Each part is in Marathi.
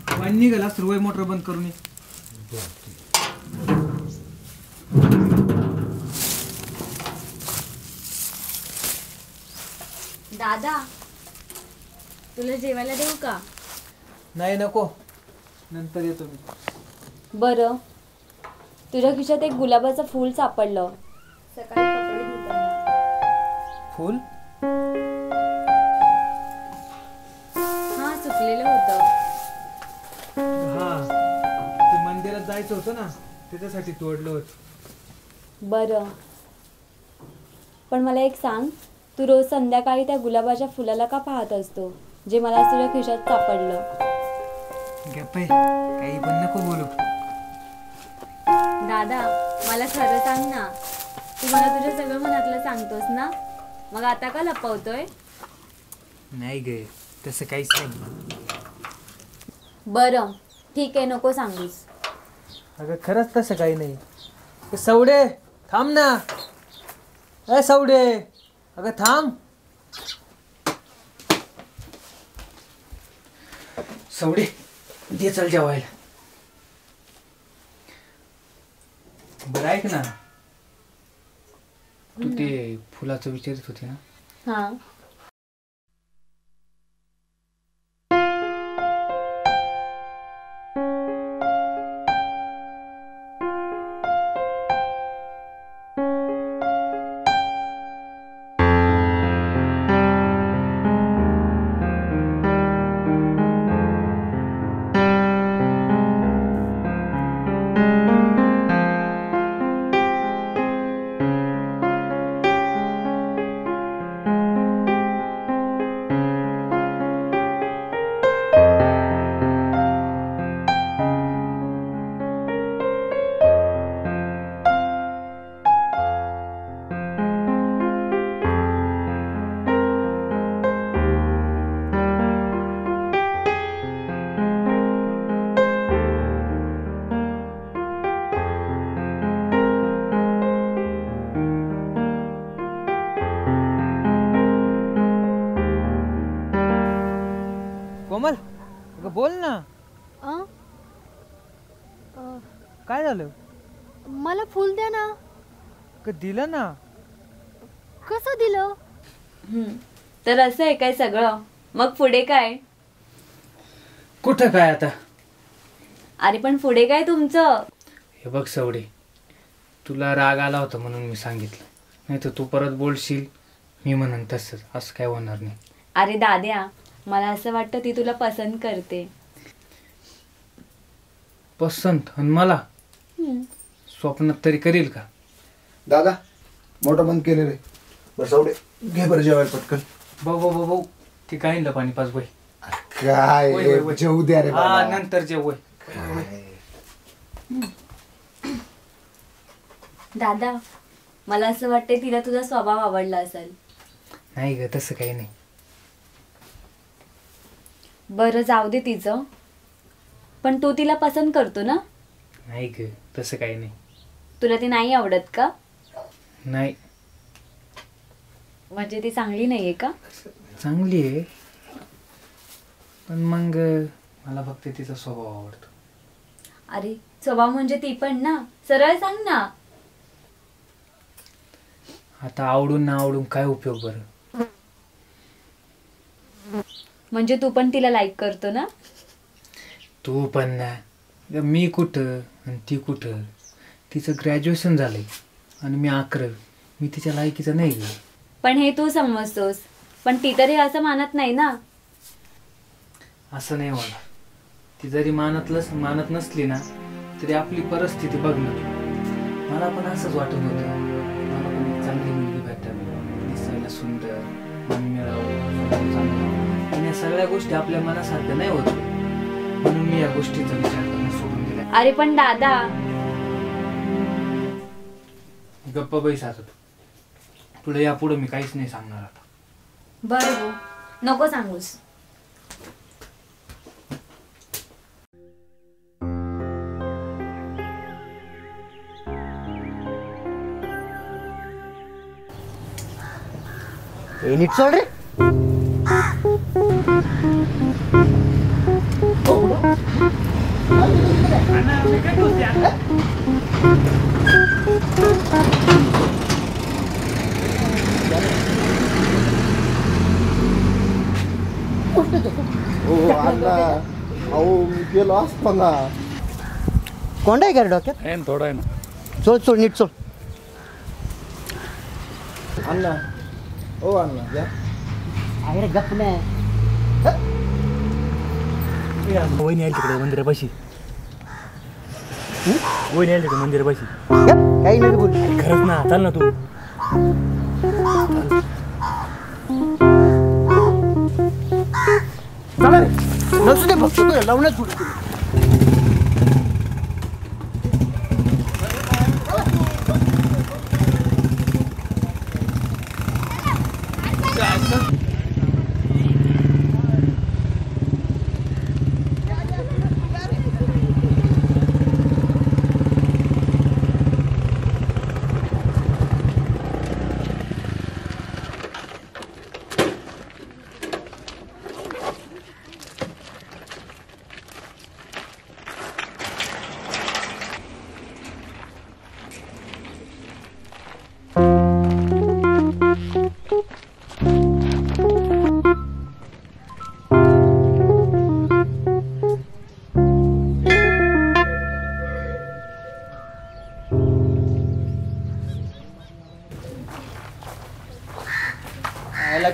पाणी निघाला सुरवाई मोटर बंद करून ये. दादा तुला जेवायला देऊ का? नाही नको, नंतर येतो मी. बरं तुझ्या खिशात एक गुलाबाचं फूल सापडलं सकाळी कपडे धुताना. फुल? हा सुकलेलं होतं. हा ते मंदिरात जायचं होतं ना, त्याच्यासाठी तोडलं होतं. बरं पण मला एक सांग, तू रोज संध्याकाळी त्या गुलाबाच्या फुलाला का पाहत असतो जे मला तुझ्या खिशात सापडलं? गप्प आहे, काही पण नको बोलू. दादा मला खरं सांग ना, तू मला तुझ्या सगळं मनातलं सांगतोस ना, मग आता का लपवतोय? नाही गे, तसं काहीच नाही. बरं ठीक आहे, नको सांगूस. अगं खरंच तसं काही नाही. सवडे थांब ना. ए सवडे, अगं थांब. सवडे दे चल जेवायला. बरं ऐक ना, तू ते फुलाचं विचारित होती ना? हां कोमल, अगं बोल ना. काय झालं? मला फुल द्या ना. दिलं ना. कसं दिलं? तर असं आहे काय सगळं? मग पुढे काय? कुठं काय आता? अरे पण पुढे काय तुमचं? हे बघ सवडे, तुला राग आला होता म्हणून मी सांगितलं, नाही तर तू परत बोलशील मी म्हणन तसंच. असं काय होणार नाही. अरे दाद्या, मला असं वाटतं ती तुला पसंत करते. पसंत? आणि मला स्वप्नात तरी करील का? दादा मोटर बंद केले रे. बरं सवडे घे बरं जेवायला पटकन. भाऊ भाऊ भाऊ ती गाईनला पाणी पाच बाई. काय जेवू द्या रे हा बाबा. नंतर जेव. दादा मला असं वाटतं तिला तुझा स्वभाव आवडला असेल. नाही ग, तसं काही नाही. बरं जाऊ दे तिचं, पण तू तिला पसंत करतो ना? नाही ग, तसं काही नाही. तुला ती नाही आवडत का? नाही. म्हणजे ती चांगली नाहीये का? चांगली आहे, पण मग मला फक्त तिचा स्वभाव आवडतो. अरे स्वभाव म्हणजे ती पण ना, सरळ सांग ना. आता आवडून ना आवडून काय उपयोग बरं? म्हणजे तू पण तिला लाईक करतो ना? तू पण ना. मी कुठं आणि ती कुठं? तिचं ग्रॅज्युएशन झालंय आणि मी 11वी. मी तिच्या लायकीचं नाही ग. पण हे तू समजतोस, पण ती तरी असं मानत नाही ना. असं नाही मला. ती जरी मानत नसली ना तरी आपली परिस्थिती बघ ना. मला पण असंच वाटत होतं, मला पण एक चांगली मुलगी भेटावी, दिसायला सुंदर, मन मिळावं, चांगलं. पण या सगळ्या गोष्टी आपल्या मनासारख्या नाही होत, म्हणून मी या गोष्टीचा विचार करणं सोडून दिला. अरे पण दादा. गप्प बैस आता तू. तुला यापुढे मी काहीच नाही सांगणार आता. बरं हो, नको सांगूस. नीट सोड रे. हो अण्णा अहो मी गेलो असतो ना. कोंड आहे का रे डोक्यात? आहे ना, थोडा आहे ना. चोल नीट चोल. अण्णा हो अण्णा या. अरे गप नाही. वहिनी आली तिकडे मंदिरापाशी. वहिनी आली तिकडे मंदिरापाशी. काही नाही बोल. खरंच ना, चाल ना तू. चला रे. नसू दे फक्त तू लावूनच सोडतो.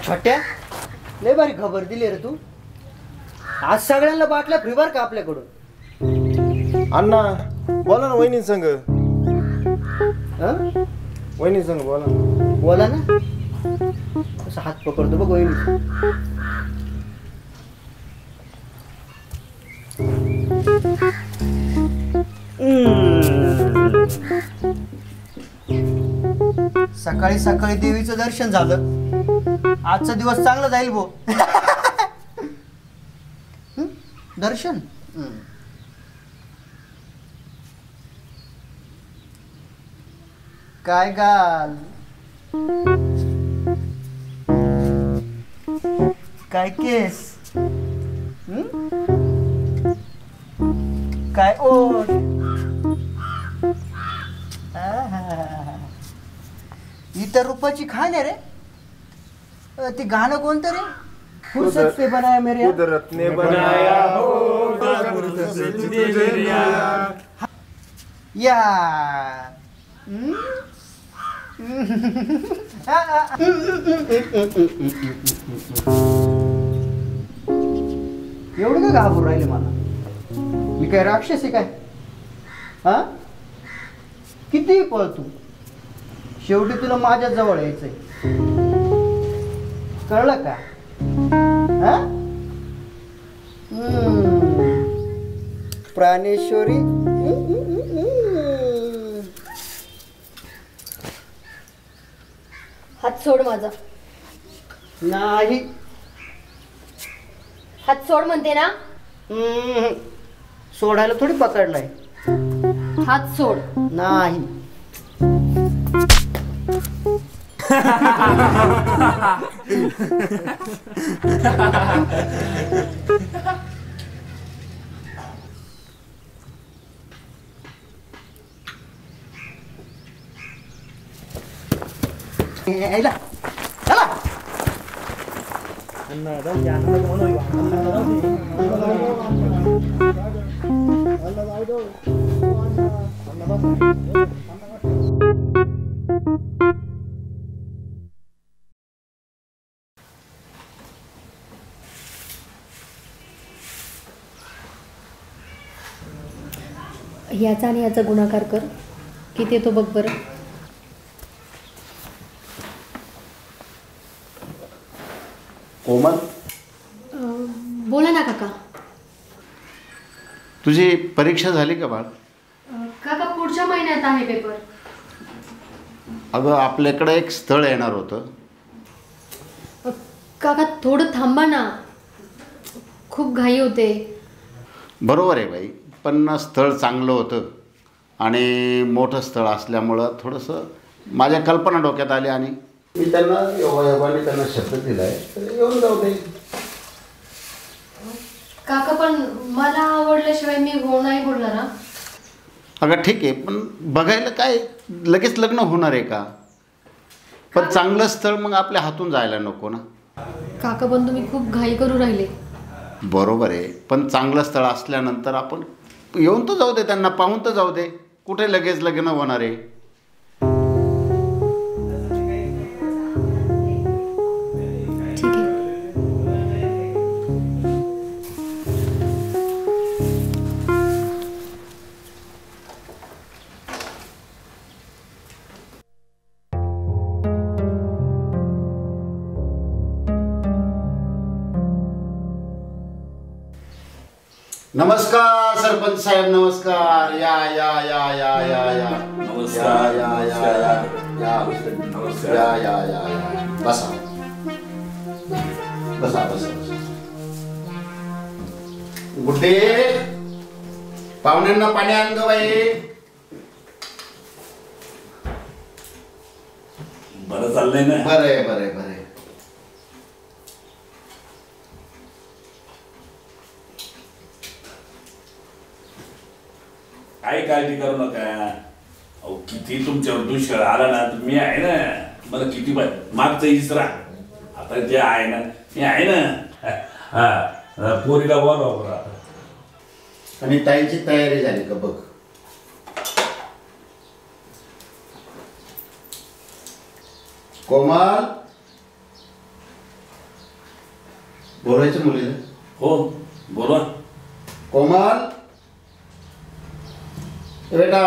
छोट्या लय भारी खबर दिली रे तू. आज सगळ्यांना बाटल्या फ्री बर का आपल्याकडून. अण्णा बोला ना वहिनी संग. हं? वहिनी संग बोला ना. बोला ना. कसं हात पकडतो बघ वहिनी. सकाळी सकाळी देवीचं दर्शन झालं. आजचा दिवस चांगला जाईल भो. दर्शन काय गाल काय केस काय ओठ. इतर रूपाची खान आहे रे. ती गाणं कोणतं रे? फुर्सत से बनाया मेरे कुदरत ने बनाया या. एवढं का घाबरून राहिले मला? मी काय राक्षस आहे काय? हा किती पळ तू, शेवटी तुला माझ्या जवळ यायचंय. कळलं का? हा प्राणेश्वरी. हात सोड माझा. नाही. हात सोड म्हणते ना. सोडायला थोडी पकडलाय. हात सोड. नाही. यायला. चला. याचा आणि याचा गुणाकार कर. किती येतो बघ बरं. कोमल, बोला ना काका. तुझी परीक्षा झाली का बाळ? काका पुढच्या महिन्यात आहे पेपर. अगं आपल्याकडे एक स्थळ येणार होतं. काका थोडं थांबा ना, खूप घाई होते. बरोबर आहे बाई, पण स्थळ चांगलं होतं आणि मोठं स्थळ असल्यामुळं थोडंसं माझ्या कल्पना डोक्यात आली आणि मी त्यांना योगायोगाने त्यांना शब्द दिला आहे, तर येऊन जाऊ दे. काका पण मला आवडल्याशिवाय मी हो नाही बोलणार ना. अगं ठीक आहे, पण बघायला काय लगेच लग्न होणार आहे का? पण चांगलं स्थळ मग आपल्या हातून जायला नको ना. काका पण तुम्ही खूप घाई करू राहिले. बरोबर आहे, पण चांगलं स्थळ असल्यानंतर आपण येऊन तर जाऊ दे, त्यांना पाहून तर जाऊ दे. कुठे लगेच लग्न होणार आहे? ठीक आहे. नमस्कार सरपंच साहेब, नमस्कार. या या या या या या नमस्कार. या या या या या नमस्कार. या या या या बसा बसा बसा बसा. गुड्डे, पाहुण्यांना पाणी आण ग बाई. बरं चाललंय ना? बरं आहे बरं आहे बरं आहे. काही काळजी करू नका. अहो किती तुमच्यावर दुष्काळ आला ना, तर मी आहे ना. मला किती मागचं इसरा, आता जे आहे ना मी आहे ना. हा, पोरीला बोलावं बरं. आणि ताईची तयारी झाली का बघ. कोमल, बोलायचं मुलीला. हो बोला. कोमल बेटा,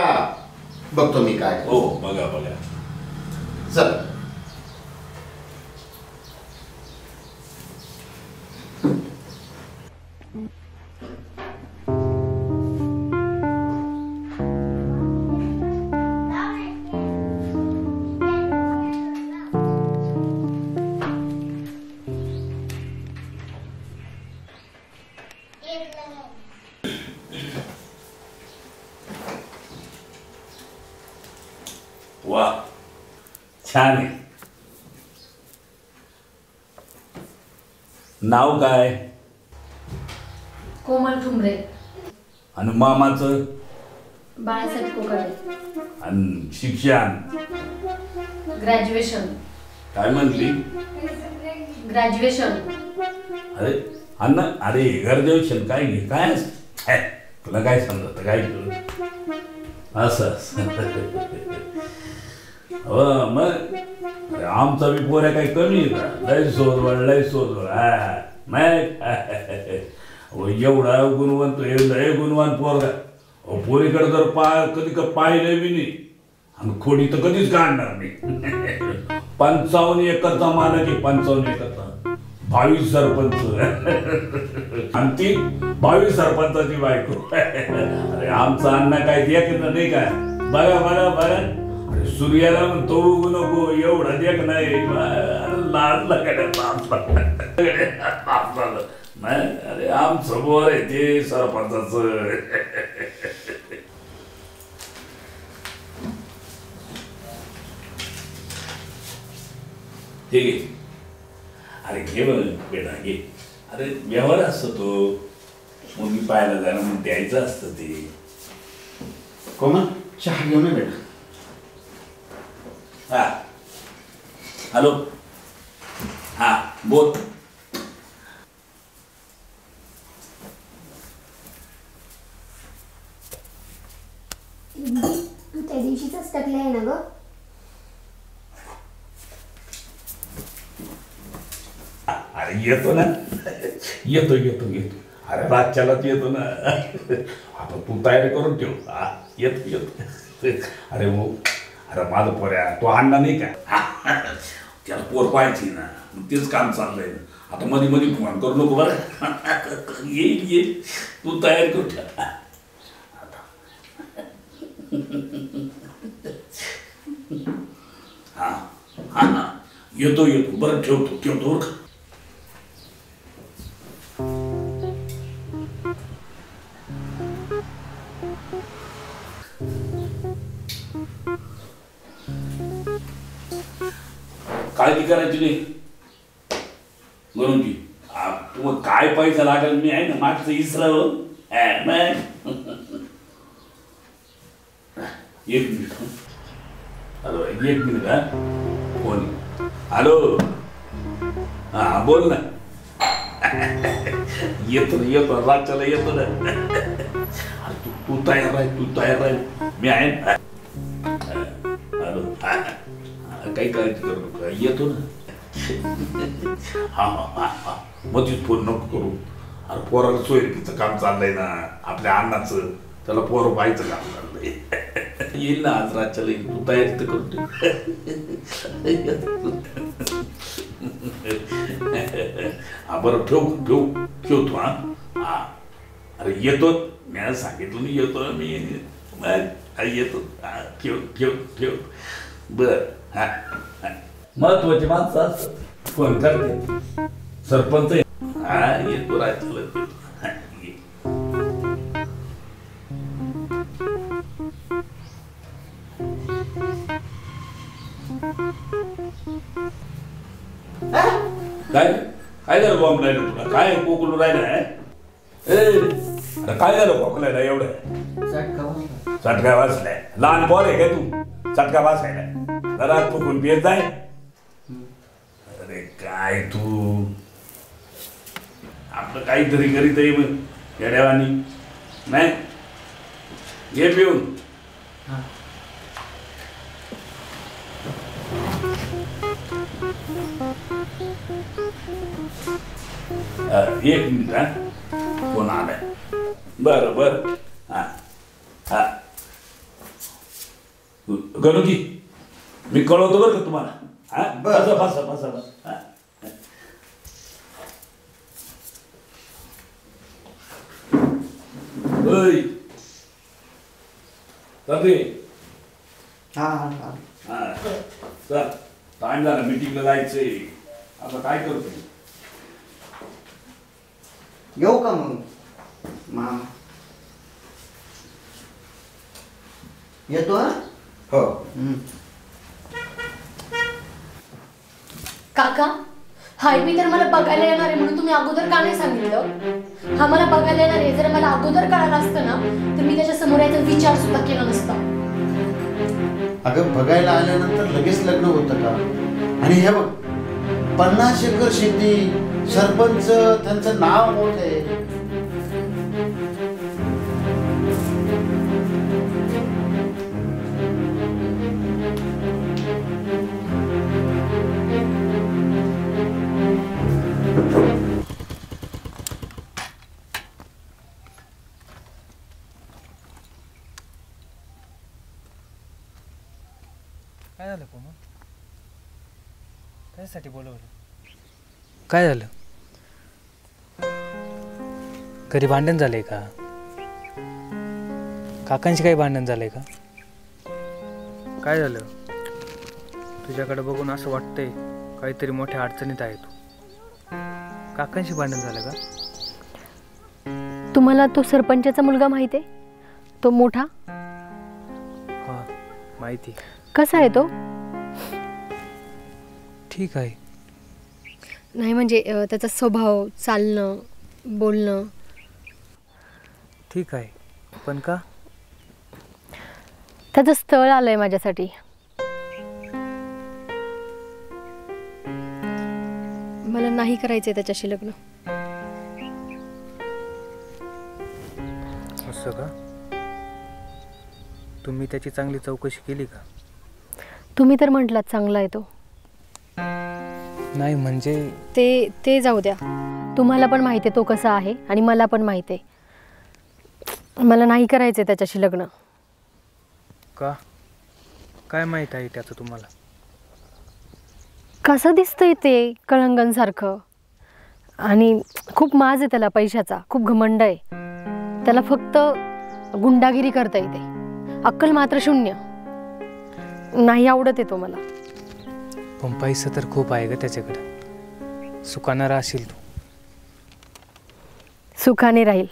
बघतो मी काय. हो बघा बघा. चल. वा, छान आहे. नाव काय? कोमल ठुमरे. आणि मामाचं? बाळासाहेब कोकाटे. आणि शिक्षण? ग्रॅज्युएशन. काय म्हणली? ग्रॅज्युएशन. अरे अण्णा, अरे ग्रॅज्युएशन काय घे काय असतं? तुला काय समजत काय केलं असं हो मग. अरे आमचा बी पोऱ्या काही कमी आहे का? लय सोजवळ लय सोजवळ. हा नाही एवढा गुणवंत, लय गुणवान पोरगा. पोरीकडे जर कधी का पाहिलं बी नाही, आणि खोडी तर कधीच काढणार नाही. 55 एकरचा मालक आहे. 55 एकरचा. 22 सरपंच आणि ती 22 सरपंचाची बायको. अरे आमचा अण्णा काय देख नाही काय. बघा बघा बघा. अरे सूर्याला म्हणतो उगू नको, एवढा देख नाही. लाज नाही. अरे आमचं बोर आहे ते सरपंचाचं. ठीक आहे. अरे घे बघ बेटा घे. अरे व्यवहार असतो तो, मग मी पाहायला जाणं मग द्यायचं असतं ते. कोमल, चहा घेऊन ये बेटा. हा हॅलो. हा बोल. तू त्या दिवशीच टाकले आहे ना ग. अरे येतो ना, येतो येतो येतो. अरे रातच्यालाच येतो ना. आता तू तयारी करून ठेव. हा येतो येतो. अरे हो, अरे माझं पोऱ्या तो अण्णा नाही का, त्याला पोर पाहायची ना, तेच काम चाललंय. आता मध्ये मध्ये फोन करू नको बरं. येईल येईल, तू तयारी करून ठेव. हा हा हा येतो येतो बरं. ठेवतो ठेवतो बरं. काळजी करायची नाही म्हणून की तुम्हाला काय पैसा लागेल मी आहे ना. मागचं इसराव एक मिनिट हं. हॅलो एक मिनिट हा फोन. हॅलो हा बोल ना. येतो ना येतो रातच्याला येतो ना. अरे तू तयार राह मी आहे ना. हॅलो काही काळजी करू नका येतो ना. हा मध्येच फोन नको करू. अरे पोराला सोयरीकीचं काम चाललंय ना आपल्या अण्णाचं. त्याला पोरं पाहायचं काम चाललंय. येईल ना आज रातच्याला येईल. तू तयारी तर करून हा बरं ठेवू तू हा. अरे येतो मी सांगितलं मी येतो मी येतो. ठेव बर. हा महत्वाची माणसं असतात फोन करते. सरपंच हा येतो रातच्याला. काय झालं बॉम्ब राहिलं तुला. काय कोकलू राहिलं काय झालं खोकलायला एवढं. चटका वाचलाय. लहान बॉल आहे का तू चटका वाचायला. जरा फुकून पियत जाय. अरे काय तू आपलं काहीतरी करीत आहे मग येड्यावानी नाही. घे पिऊन. एक मिनिट हा फोन आलाय. बरं हा हा गणुजी मी कळवतो बरं का तुम्हाला. हा बसा. चल टाइम झाला मीटिंगला जायचंय. आता काय करतोय. येऊ का मग मामा. येतो हो. काका हाय मी तर मला बघायला येणार आहे म्हणून तुम्ही अगोदर का नाही सांगितलं. हा मला बघायला येणार आहे जर मला अगोदर कळालं असतं ना तर मी त्याच्या समोर याचा विचार सुद्धा केला नसता. अगं बघायला आल्यानंतर लगेच लग्न होतं का. आणि हे बघ 50 एकर शेती सरपंच त्यांचं नाव मोठं आहे. काय झालं कोमल. त्यासाठी बोलवलं. काय झालं. घरी भांडण झालंय का. काकांशी काही भांडण झालंय का. काय झालं. तुझ्याकडे बघून असं वाटतंय काहीतरी मोठ्या अडचणीत आहे तू. काकांशी भांडण झालं का. तुम्हाला तो सरपंचाचा मुलगा माहिती आहे तो मोठा. हा माहिती. कसा आहे तो. ठीक आहे. नाही म्हणजे त्याचा स्वभाव चालणं बोलणं. ठीक आहे पण का. त्याचं स्थळ आलंय माझ्यासाठी. मला नाही करायचंय त्याच्याशी लग्न. असं का. तुम्ही त्याची चांगली चौकशी केली का. तुम्ही तर म्हटलात चांगला आहे तो. नाही म्हणजे ते जाऊ द्या. तुम्हाला पण माहिती आहे तो कसा आहे आणि मला पण माहिती आहे. मला नाही करायचंय त्याच्याशी लग्न. का काय माहित आहे त्याचं तुम्हाला. कसं दिसतंय ते कळंगणसारखं आणि खूप माज आहे त्याला पैशाचा. खूप घमंड आहे त्याला. फक्त गुंडागिरी करता येते. अक्कल मात्र शून्य. नाही आवडत आहे तो मला. पण पैसा तर खूप आहे ग त्याच्याकडे. सुखानं राहशील तू. सुखाने राहील.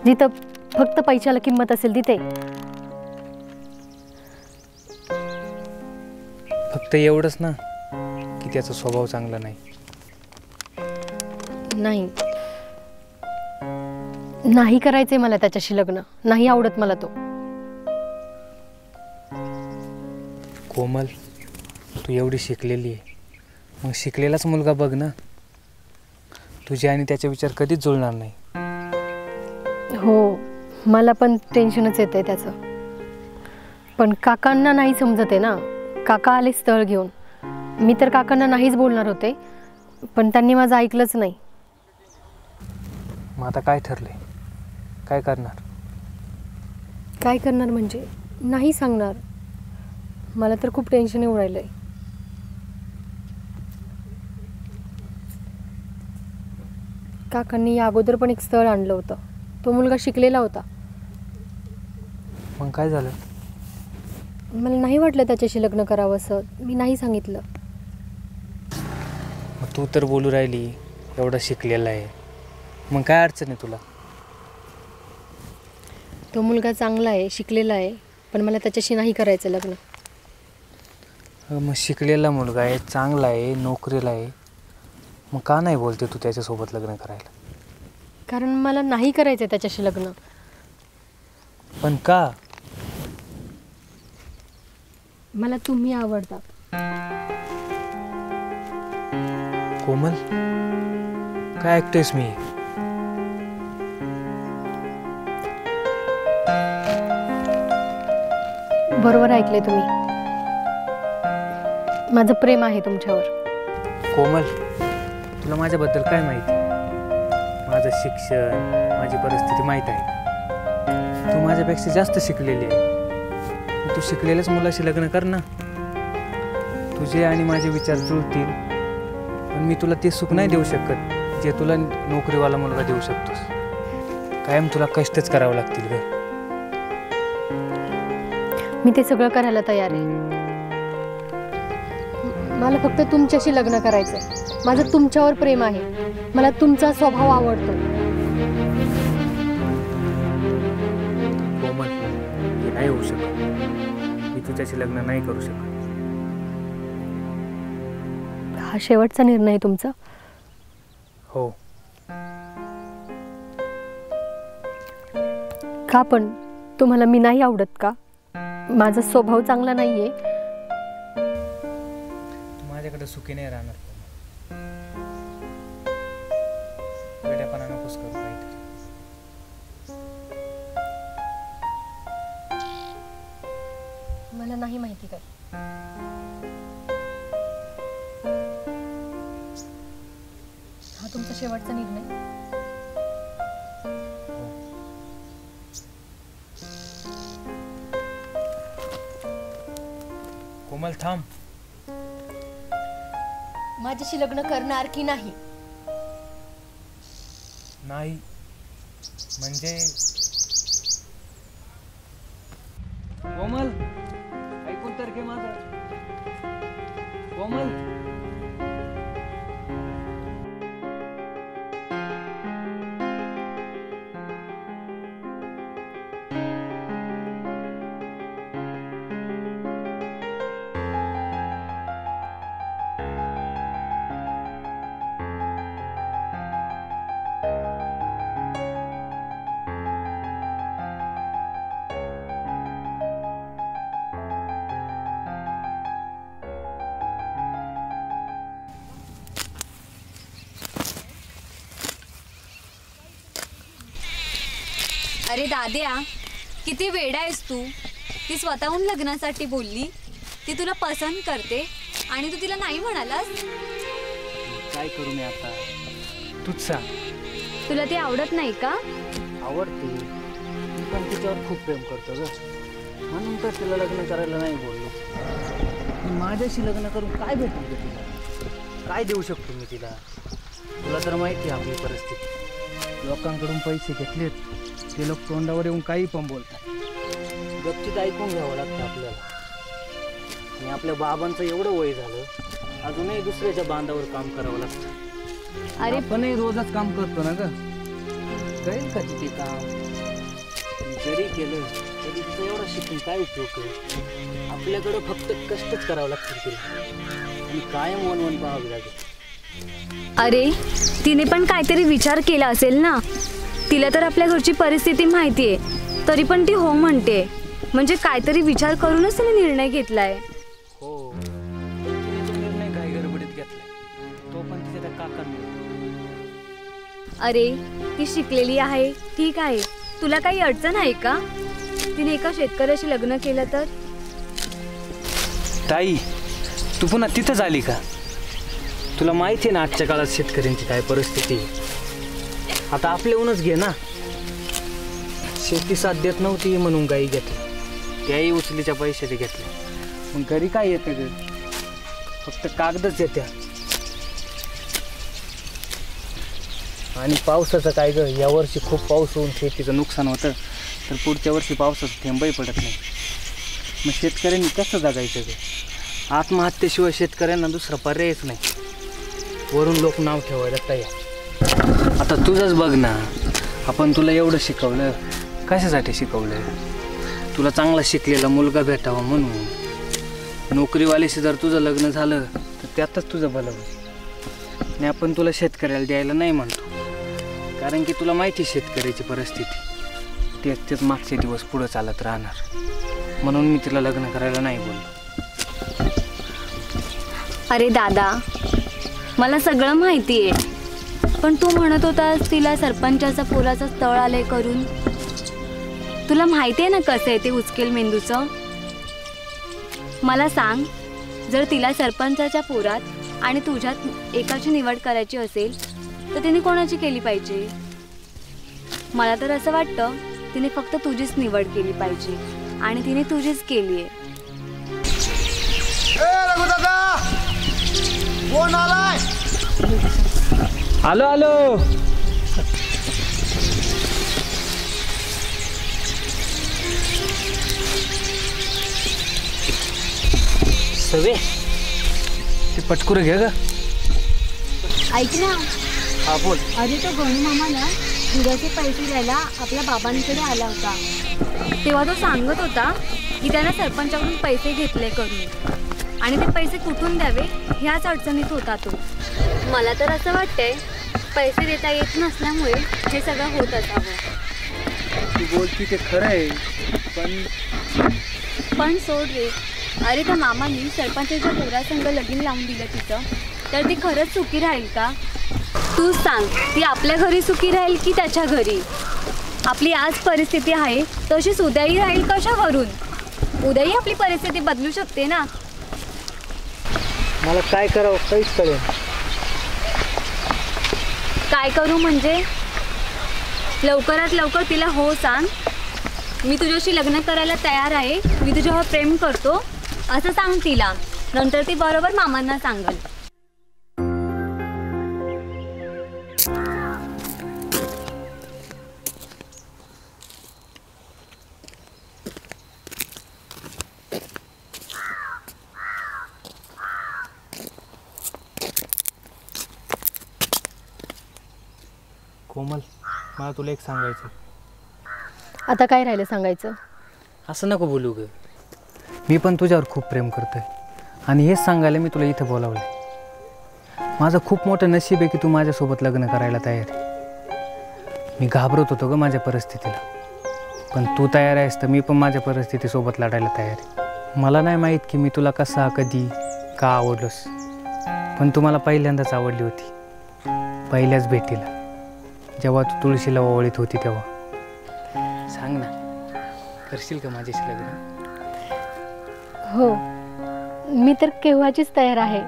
जिथं फक्त पैशाला किंमत असेल तिथे. फक्त एवढंच ना की त्याचा स्वभाव चांगला नाही. नाही करायचंय मला त्याच्याशी लग्न. नाही आवडत मला तो. कोमल, तू एवढी शिकलेली आहे, मग शिकलेलाच मुलगा बघ ना. तुझे आणि त्याचे विचार कधीच जुळणार नाही. हो, मला पण टेन्शनच येतं आहे त्याचं. पण काकांना नाही समजत आहे ना. काका आले स्थळ घेऊन. मी तर काकांना नाहीच बोलणार होते, पण त्यांनी माझं ऐकलंच नाही. मग आता काय ठरले? काय करणार? काय करणार म्हणजे नाही सांगणार. मला तर खूप टेन्शन येऊन राहिलं आहे. काकांनी या अगोदर पण एक स्थळ आणलं होतं. तो मुलगा शिकलेला होता. मग काय झालं? मला नाही वाटलं त्याच्याशी लग्न करावं असं. मी नाही सांगितलं. मग तू तर बोलू राहिली एवढा शिकलेला आहे, मग काय अडचण आहे तुला? तो मुलगा चांगला आहे, शिकलेला आहे, पण मला त्याच्याशी नाही करायचं लग्न. मग शिकलेला मुलगा आहे, चांगला आहे, नोकरीला आहे, मग का नाही बोलते तू त्याच्यासोबत लग्न करायला? कारण मला नाही करायचं त्याच्याशी लग्न. पण का? मला तुम्ही आवडता. कोमल, काय ऐकतोयस मी? बरोबर ऐकले तुम्ही. माझं प्रेम आहे तुमच्यावर. कोमल, तुला माझ्याबद्दल काय माहिती? माझं शिक्षण, माझी परिस्थिती माहीत आहे. तू माझ्यापेक्षा जास्त शिकलेली आहे. तू शिकलेल्याच मुलाशी लग्न कर ना. तुझे आणि माझे विचार जुळतील, पण मी तुला ते सुख नाही देऊ शकत जे तुला नोकरीवाला मुलगा देऊ शकतोस. कायम तुला कष्टच करावं लागतील ग. मी ते सगळं करायला तयार आहे. मला फक्त तुमच्याशी लग्न करायचंय. माझं तुमच्यावर प्रेम आहे. मला तुमचा स्वभाव आवडतो. कोमल, हे नाही होऊ शकत. मी तुझ्याशी लग्न नाही करू शकत. हा शेवटचा निर्णय आहे तुमचा? हो. का पण? तुम्हाला मी नाही आवडत का? माझा स्वभाव चांगला नाहीये? माझ्याकडे सुखी नाही राहणार. वेड्यापणा नकोस करू काहीतरी. मला नाही माहिती काय. हा तुमचा शेवटचा निर्णय? कोमल, थांब. माझ्याशी लग्न करणार की नाही? नाही म्हणजे कोमल, ऐकून तर घे माझं. कोमल, अरे दाद्या, किती वेडा आहेस तू. ती स्वतःहून लग्नासाठी बोलली. ती तुला पसंत करते आणि तू तिला नाही म्हणालास. काय करू मी आता? तूच सांग. तुला ती आवडत नाही का? आवडते, मी पण तिच्यावर खूप प्रेम करतो ग. म्हणून तर तिला लग्न करायला नाही बोललो. माझ्याशी लग्न करून काय भेटू ग तिला? काय देऊ शकतो मी तिला? तुला तर माहिती आहे आपली परिस्थिती. लोकांकडून पैसे घेतलेत, ते लोक तोंडावर येऊन काही पण बोलतात. गपचीत ऐकून घ्यावं लागतं आपल्याला. आणि आपल्या बाबांचं एवढं वय झालं, अजूनही दुसऱ्याच्या बांधावर काम करावं लागतं. अरे आपणही रोजच काम करतो ना ग. कळेल का तिथे काम? जरी केलं तरी तिथं एवढं शिकून काय उपयोग आहे? आपल्याकडं फक्त कष्टच करावं लागतं तिला, आणि कायम वन पाहावी लागेल. अरे तिने पण काहीतरी विचार केला असेल ना. तिला तर आपल्या घरची परिस्थिती माहिती आहे, तरी पण ती हो म्हणते. म्हणजे काहीतरी विचार करूनच तिने निर्णय घेतलाय. अरे ती शिकलेली आहे, ठीक आहे, तुला काही अडचण आहे का? तिने एका शेतकऱ्याशी लग्न केलं तर? ताई, तू पुन्हा तिथंच आली का? तुला माहिती आहे ना आजच्या काळात शेतकऱ्यांची काय परिस्थिती आहे. आता आपल्याहूनच घे ना. शेती साथ देत नव्हती म्हणून गाई घेतल्या, त्याही उचलीच्या पैशाचे घेतले. मग घरी काय येतं ग? फक्त कागदच येत्या. आणि पावसाचं काय ग, यावर्षी खूप पाऊस होऊन शेतीचं नुकसान होतं, तर पुढच्या वर्षी पावसाचं थेंबही पडत नाही. मग शेतकऱ्यांनी कसं जगायचं ग? आत्महत्येशिवाय शेतकऱ्यांना दुसरा पर्यायच नाही. वरून लोक नाव ठेवायला तयार. आता तुझंच बघ ना, आपण तुला एवढं शिकवलं, कशासाठी शिकवलं? तुला चांगला शिकलेला मुलगा भेटावा म्हणून. नोकरीवालीशी जर तुझं लग्न झालं तर त्यातच तुझं भलं होईल. आणि आपण तुला शेतकऱ्याला द्यायला नाही म्हणतो, कारण की तुला माहिती शेतकऱ्याची परिस्थिती. तेच मागचे दिवस पुढं चालत राहणार, म्हणून मी तिला लग्न करायला नाही बोललो. अरे दादा, मला सगळं माहिती आहे, पण तू म्हणत होतास तिला सरपंचाचा पोराचं स्थळ आलंय करून. तुला माहिती आहे ना कसं आहे ते उचकेल मेंदूचं. मला सांग, जर तिला सरपंचाच्या पोरात आणि तुझ्यात एकाची निवड करायची असेल तर तिने कोणाची केली पाहिजे? मला तर असं वाटतं तिने फक्त तुझीच निवड केली पाहिजे, आणि तिने तुझीच केली आहे. कोण आलाय? आलो आलो. सवे, ते पटकुर घे ग. ऐक ना. हा बोल. अरे तो गणू मामा ना दुधाचे पैसे द्यायला आपल्या बाबांकडे आला होता. तेव्हा तो सांगत होता की त्यानं सरपंचाकडून पैसे घेतले करून, आणि ते पैसे कुठून द्यावे ह्याच अडचणीत होता तो. मला तर असं वाटतंय पैसे देता येत नसल्यामुळे हे सगळं होत असावं. तू बोलती ते खरं आहे, पण सोड रे. अरे त्या मामाने सरपंचाच्या पोरासंग लगीन लावून दिलं तिचं, तर ती खरंच सुखी राहील का? तूच सांग, ती आपल्या घरी सुखी राहील की त्याच्या घरी? आपली आज परिस्थिती आहे तशीच उद्याही राहील कशावरून? उद्याही आपली परिस्थिती बदलू शकते ना. मला काय करावं काहीच कळेल. काय करू म्हणजे? लवकरात लवकर तिला हो सांग, मी तुझ्याशी लग्न करायला तयार आहे, मी तुझ्यावर प्रेम करतो असं सांग तिला. नंतर ती बरोबर मामांना सांगल. कोमल, मला तुला एक सांगायचं. आता काय राहिलं सांगायचं? असं नको बोलू ग. मी पण तुझ्यावर खूप प्रेम करतोय, आणि हेच सांगायला मी तुला इथं बोलावलं. माझं खूप मोठं नशीब आहे की तू माझ्यासोबत लग्न करायला तयार आहे. मी घाबरत होतो ग माझ्या परिस्थितीला, पण तू तयार आहेस तर मी पण माझ्या परिस्थितीसोबत लढायला तयार आहे. मला नाही माहीत की मी तुला कसा, कधी, का आवडलोस, पण तू मला पहिल्यांदाच आवडली होती, पहिल्याच भेटीला, जेव्हा तू तुळशीला ओवळीत होती तेव्हा. सांग ना, करशील का माझ्याशी लग्न? हो, मी तर केव्हाचीच तयार आहे.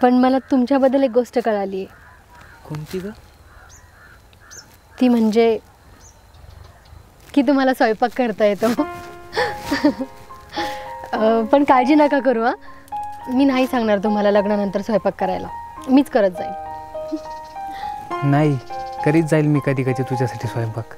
पण मला तुमच्याबद्दल एक गोष्ट कळाली आहे. कोणती ग? ती म्हणजे की तुम्हाला स्वयंपाक करता येतो. पण काळजी नका करू हां, मी नाही सांगणार तुम्हाला लग्नानंतर स्वयंपाक करायला, मीच करत जाईल. नाही, करीत जाईल मी कधी कधी तुझ्यासाठी स्वयंपाक.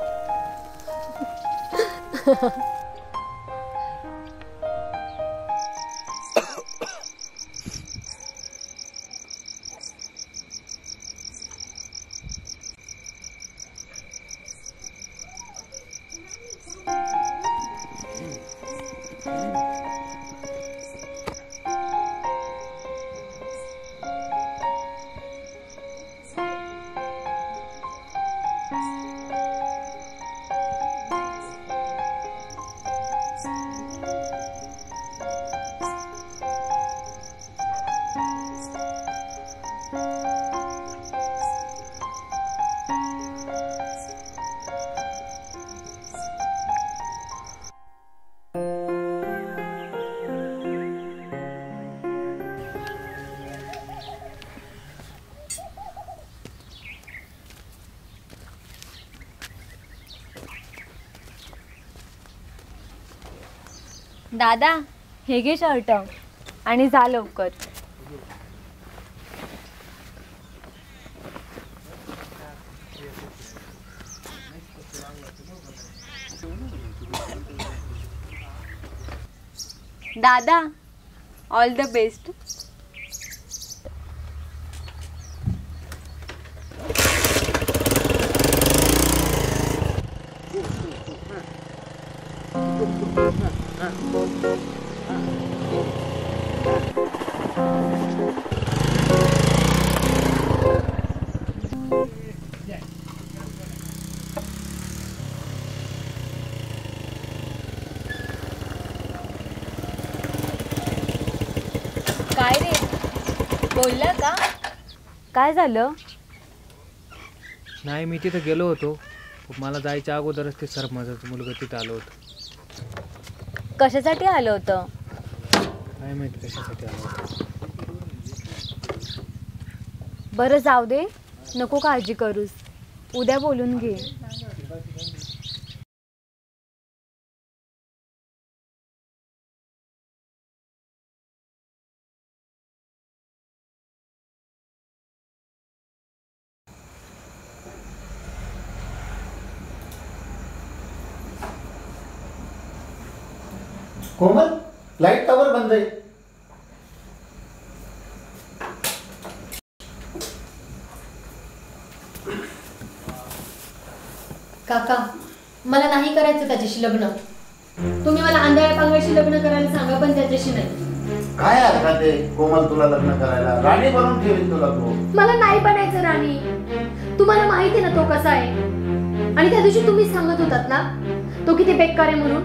दादा हे घे शर्ट आणि जा लवकर. दादा ऑल द बेस्ट. काय रे बोलला का? काय झालं? नाही, मी तिथं गेलो होतो. मला जायच्या अगोदरच ते सरपंचाचा मुलगा तिथं आलो होतं. कशासाठी आलं होतं? काय माहिती कशासाठी आलो होतं. बरं जाऊ दे, नको काळजी करूस, उद्या बोलून घे. कोमल, लाईट टावर बंद आहे. काका मला नाही करायचं त्याच्याशी लग्न. तुम्ही मला आंधळ्या पांगळ्याशी लग्न करायला सांगा, पण त्याच्याशी नाही. काय हरकत आहे कोमल तुला लग्न करायला? राणी बनवून ठेवील तुला तो. मला नाही बनायचं राणी. तुम्हाला माहिती आहे ना तो कसा आहे. आणि त्या दिवशी तुम्ही सांगत होतात ना तो किती बेकार आहे म्हणून,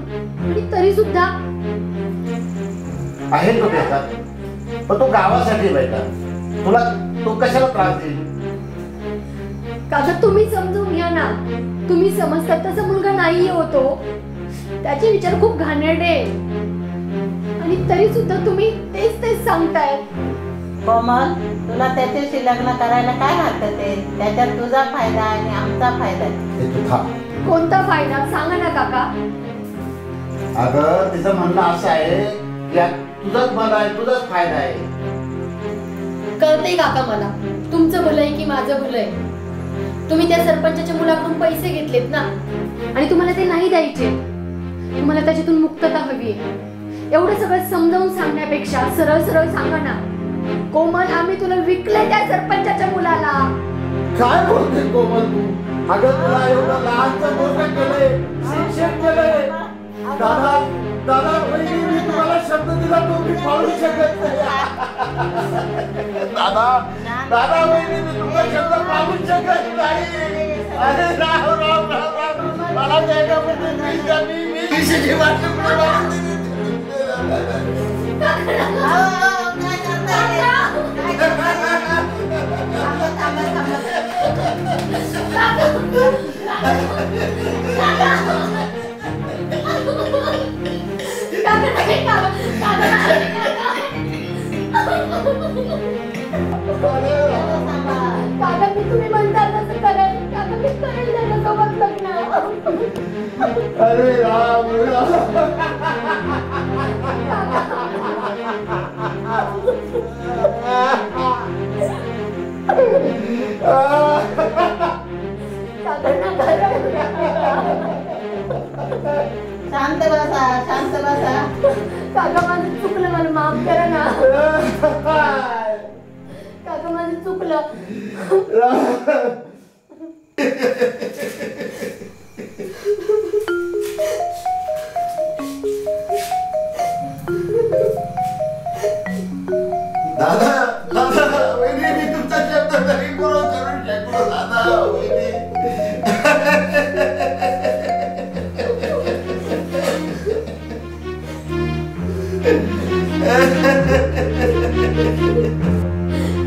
आणि तरी सुद्धा आहे तो बेकार, पण तो गावासाठी बेकार. तुला तो कशाला त्रास देईल? काका तुम्ही समजून घ्या ना. तुम्ही समजतात तसा मुलगा नाहीये होतो. त्याचे विचार खूप घाणेरडे, आणि तरी सुद्धा तुम्ही तेच तेच सांगताय. कोमल, तुला त्याच्याशी लग्न करायला काय हरकत आहे? त्याच्यात तुझा फायदा आणि आमचा फायदा. कोणता फायदा सांगा ना काका. अगं तिचं म्हणणं असं आहे की तुझाच भला आहे, तुझाच फायदा आहे. कळतंय काका मला तुमचं भलं आहे की माझं भलं आहे. तुम्ही त्या सरपंचाच्या मुलाकडून पैसे घेतलेत ना, आणि तुम्हाला ते नाही द्यायचे. तुम्हाला त्याच्यातून मुक्तता हवी आहे. एवढं सगळं समजावून सांगण्यापेक्षा सरळ सरळ सांगा ना, कोमल आम्ही तुला विकले त्या सरपंचाच्या मुलाला. काय बोलते कोमल तू? अगं तुला एवढं लहानचं मोठं केलंय, शिक्षण केलंय. दादा दादा वहिनी, मी तुम्हाला शब्द दिला तो मी पाळू शकत नाही. दादा दादा वहिनी, मी तुमचा शब्द पाळू शकत नाही. अरे राव राव राव राव, मला त्याच्याबद्दल मी वाटलं. काका मी तुम्ही म्हणता तसं करेल. काका मी करेल त्याच्यासोबत लग्न. अरे राम राम. शांत बसा, शांत बसा. काका माझं चुकलं, मला माफ करा ना. काका माझं चुकलं. दादा दादा वहिनी, मी तुमचा शब्द तरी पूर्ण करू शकलो. दादा वहिनी,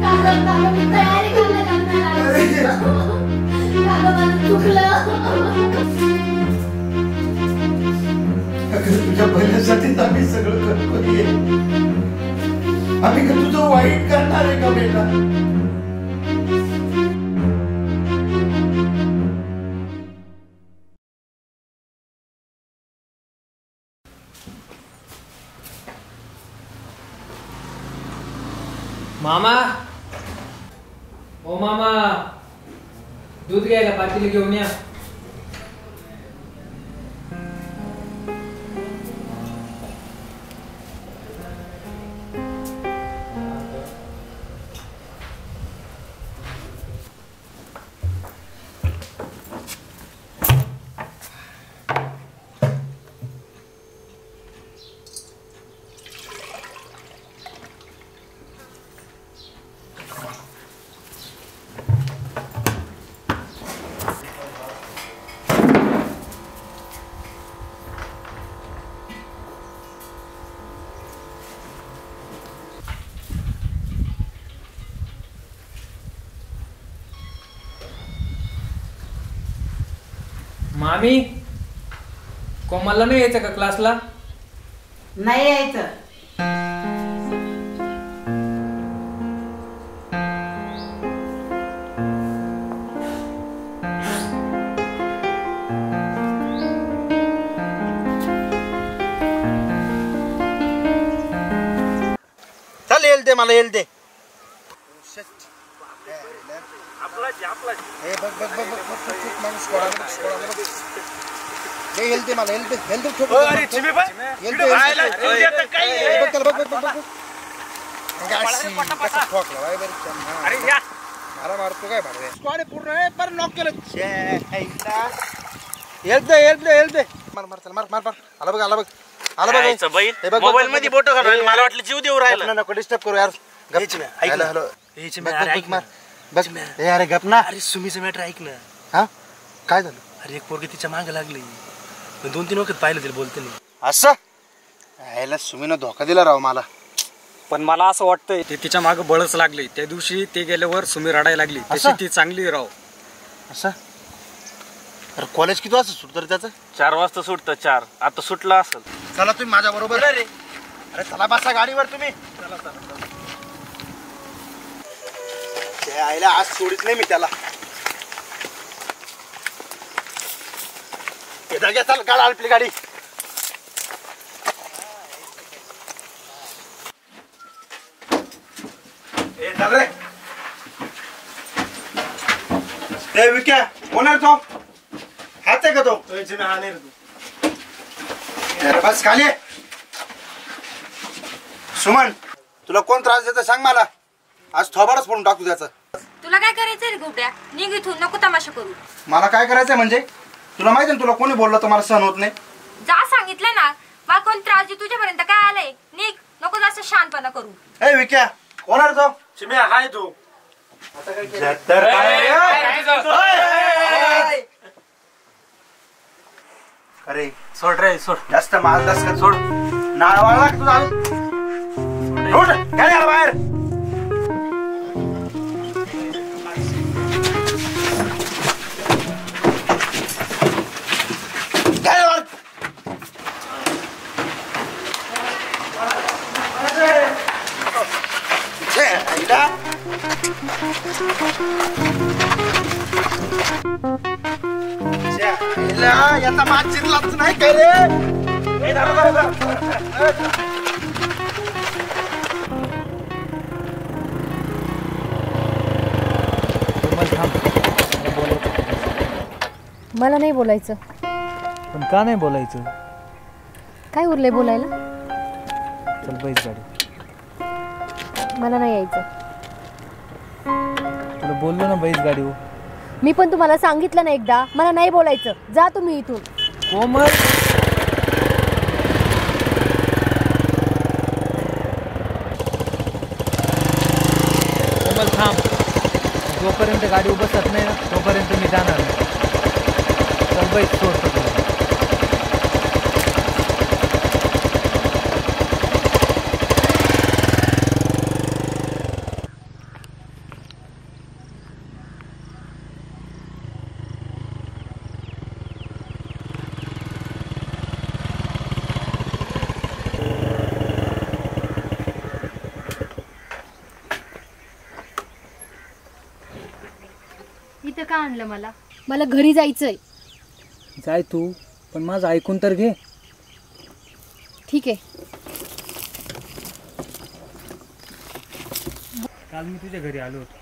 काका तुझ्या पहिल्यासाठीच आम्ही सगळं करतोय. आम्ही का तुझं वाईट करणार आहे का बेटा? मामा, ओ मामा, दूध घ्यायला पातेली घेऊन या. मामी, कोमलला नाही यायचं का क्लासला? नाही यायचं. चल येल दे, मला येल दे. हेल्दी मला हेल्दी हेल्दी मला मारतो काय भाडे पूर्ण आहे पर नॉक केलं. हेल्प दे हेल्प दे हेल्प दे. मार मार चल मार मार मार. आला बघ आला बघ आला बघ. मोबाईल मध्ये बोटो घालून मला वाटलं जीव देऊ राहिला. नको डिस्टर्ब करू यार. हॅलो हॅलो मार बघ. ए अरे गप ना. अरे सुमीचं मॅटर ऐक ना. हा काय झालं? अरे एक पोरगी तिच्या मागे लागली. 2-3 वखत पाहिलं तिला बोलते नाही. असं यायला सुमीनं धोका दिला राव मला. पण मला असं वाटतंय ते तिच्या मागे बळच लागले. त्या दिवशी ते गेल्यावर सुमी रडायला लागली. तशी ती चांगली राव. असं अरे कॉलेज किती वाजता सुटतं त्याचं? 4 वाजता सुटतं. 4 आता सुटला असेल. चला तुम्ही माझ्या बरोबर. अरे चला बसा गाडीवर तुम्ही. चला चला आईला आज सोडित नाही मी त्याला. चल काढा आपली गाडी. रे विक्या कोण आहे तो? हात आहे का तो? बस खाली. सुमन तुला कोण त्रास देतं सांग मला. आज थोबाडच फोडून टाकू त्याचं. तुला काय करायचंय रे गुबड्या? निघ इथून, नको तमाशा करू. मला काय करायचंय म्हणजे? तुला माहिती ना तुला कोणी बोललं तर मला सहन होत नाही. जा सांगितलं ना. मला कोण त्रास दे तुझ्यापर्यंत काय आलंय? निघ, नको जास्त शानपणा करू. ए विक्या कोण आहे तो? चिम्या हाय तू. अरे सोड रे सोड. जास्त मारलास का? सोड. नाळ वाळला का तुझा? काय झालं बाहेर? याचा मात चिरलाच नाही काय रे? मला नाही बोलायचं. पण का नाही बोलायचं? काय उरलंय बोलायला? चल बैस गाडी. मला नाही यायचं. तुला बोललो ना बैस गाडी. मी पण तुम्हाला सांगितलं ना एकदा, मला नाही बोलायचं. जा तुम्ही इथून. कोमल कोमल थांब. जोपर्यंत गाडी बसत नाही ना तोपर्यंत मी जाणार नाही. चल बैस सोडतो. इथं का आणलं मला? मला घरी जायचंय. जाय तू, पण माझं ऐकून तर घे. ठीक आहे. काल मी तुझ्या घरी आलो होतो.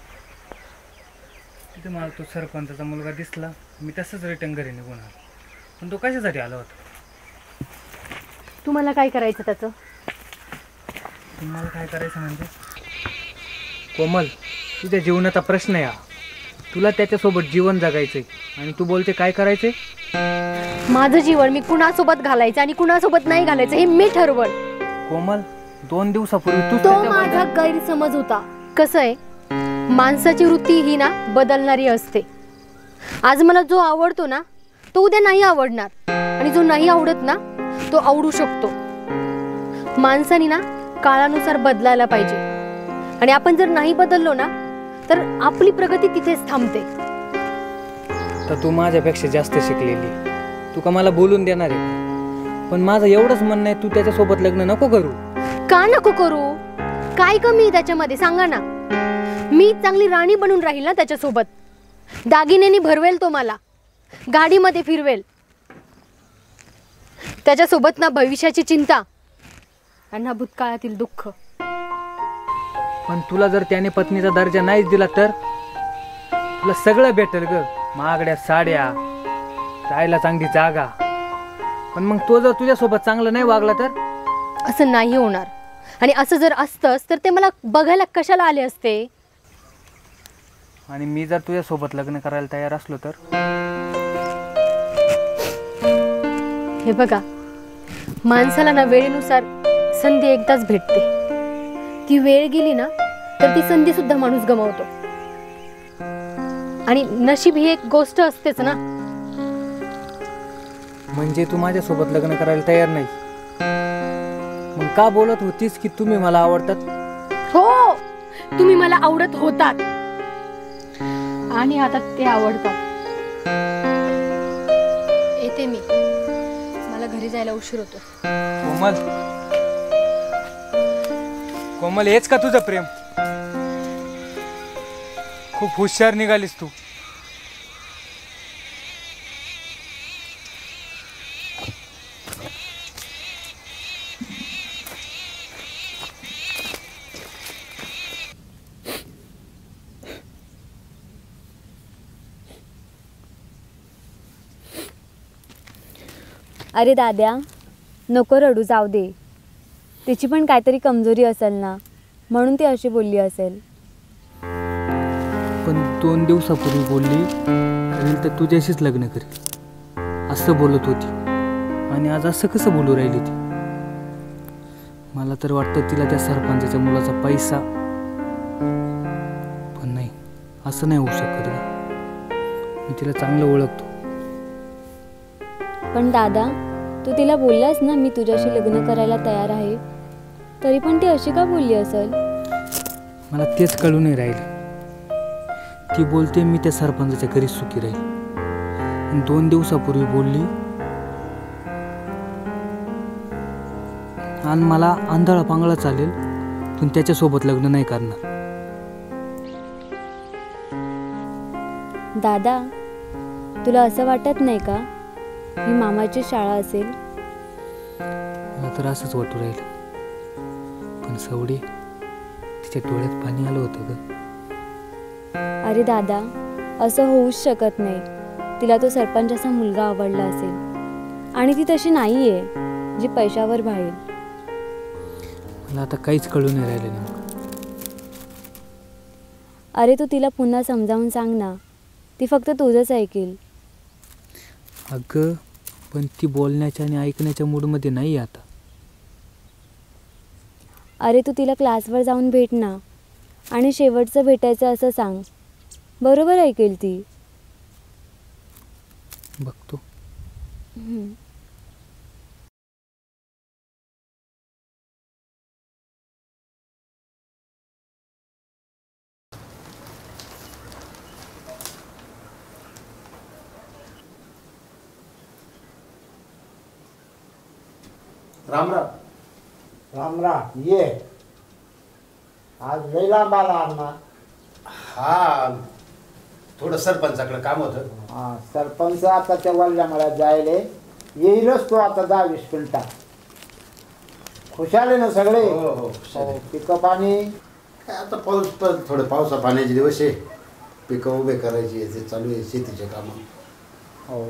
तिथे मला तो सरपंचाचा मुलगा दिसला. मी तसंच रिटर्न घरी निघून आलो. पण तो कशासाठी आला होता? तुम्हाला काय करायचं त्याचं? तुम्हाला काय करायचं म्हणजे? कोमल, तुझ्या जीवनाचा प्रश्न आहे हा. तुला त्याच्यासोबत जीवन जगायचंय आणि तू बोलते काय करायचंय? माझं जीवन मी कुणासोबत घालायचं आणि कुणासोबत नाही घालायचं हे मी ठरवण. कोमल, 2 दिवसापूर्वी तू तो माझा गैरसमज होता. कसं आहे, माणसाची वृत्ती ही ना बदलणारी असते. आज मला जो आवडतो ना तो उद्या नाही आवडणार आणि जो नाही आवडत ना तो आवडू शकतो. माणसाने ना काळानुसार बदलायला पाहिजे आणि आपण जर नाही बदललो ना तर आपली प्रगती तिथेच थांबते. तर तू माझ्यापेक्षा जास्त शिकलेली, तू का मला बोलून देणार आहे? पण माझं एवढंच म्हणणं आहे, तू त्याच्यासोबत लग्न नको करू. का नको करू? काय कमी आहे त्याच्यामध्ये सांगा ना? मी चांगली राणी बनून राहील ना त्याच्यासोबत. दागिन्यांनी भरवेल तो मला, गाडीमध्ये फिरवेल. त्याच्यासोबत ना भविष्याची चिंता आणि ना भूतकाळातील दुःख. पण तुला जर त्याने पत्नीचा दर्जा नाहीच दिला तर तुला सगळं भेटेल ग. महागड्या साड्या, राहायला चांगली जागा. पण मग तो जर तुझ्यासोबत चांगलं नाही वागला तर? असं नाही होणार. आणि असं जर असतंच तर ते मला बघायला कशाला आले असते? आणि मी जर तुझ्यासोबत लग्न करायला तयार असलो तर? हे बघा, माणसाला ना वेळेनुसार संधी एकदाच भेटते. ती वेळ गेली ना तर ती संधी सुद्धा माणूस गमावतो. आणि नशीब ही एक गोष्ट असतेच ना. म्हणजे तू माझ्यासोबत लग्न करायला तयार नाही? मग का बोलत होतीस की तुम्ही मला आवडतात? हो, तुम्ही मला आवडत होतात आणि आता ते आवडतात. येते मी, मला घरी जायला उशीर होतो. कोमल, हेच का तुझं प्रेम? खूप हुशार निघालीस तू. अरे दाद्या, नको रडू, जाऊ दे. तिची पण काहीतरी कमजोरी असेल ना, म्हणून ती अशी बोलली असेल. पण 2 दिवसापूर्वी बोलली तर तुझ्याशीच लग्न करेल असं बोलत होती. आणि आज असं कसं बोलू राहिली ती? मला तर वाटतं तिला त्या सरपंचाच्या मुलाचा पैसा. पण नाही, असं नाही होऊ शकत. मी तिला चांगलं ओळखतो. पण दादा, तू तिला बोललास ना मी तुझ्याशी लग्न करायला तयार आहे, तरी पण ती अशी का बोलली असेल? मला तेच कळू नाही राहिले. ती बोलते मी त्या सरपंचाच्या घरी सुखी राहील. 2 दिवसापूर्वी बोलली आणि मला आंधळा पांगळा चालेल पण त्याच्यासोबत लग्न नाही करणार. दादा, तुला असं वाटत नाही का ही मामाची शाळा असेल? मला तर असंच वाटू राहिलं. पण सवडी, तिच्या डोळ्यात पाणी आलं होतं ग. अरे दादा, असं होऊच शकत नाही. तिला तो सरपंचाचा मुलगा आवडला असेल आणि ती तशी नाही आहे जी पैशावर भाळेल. मला आता काहीच कळू नाही राहिलं नेमकं. अरे तू तिला पुन्हा समजावून सांग ना, ती फक्त तुझंच ऐकेल. अगं, पण ती बोलण्याच्या आणि ऐकण्याच्या मूडमध्ये नाही आता. अरे तू तिला क्लासवर जाऊन भेट ना आणि शेवटचं भेटायचं असं सांग. बरोबर ऐकेल ती. बघतो. राम राम. राम राम. ये आज लई लांब आला अण्णा. हा, थोडं सरपंचाकडे काम होतं. हा सरपंच आता त्या वल्ल्या मळ्यात जायले येईलच तो आता 10-20 मिनिटात. खुशाल आहे ना सगळे? हो पिकं पाणी काय आता पाऊस पण थोडं पावसा पाण्याचे दिवस आहे. पिकं उभे करायची ते चालू आहे शेतीचे काम. हो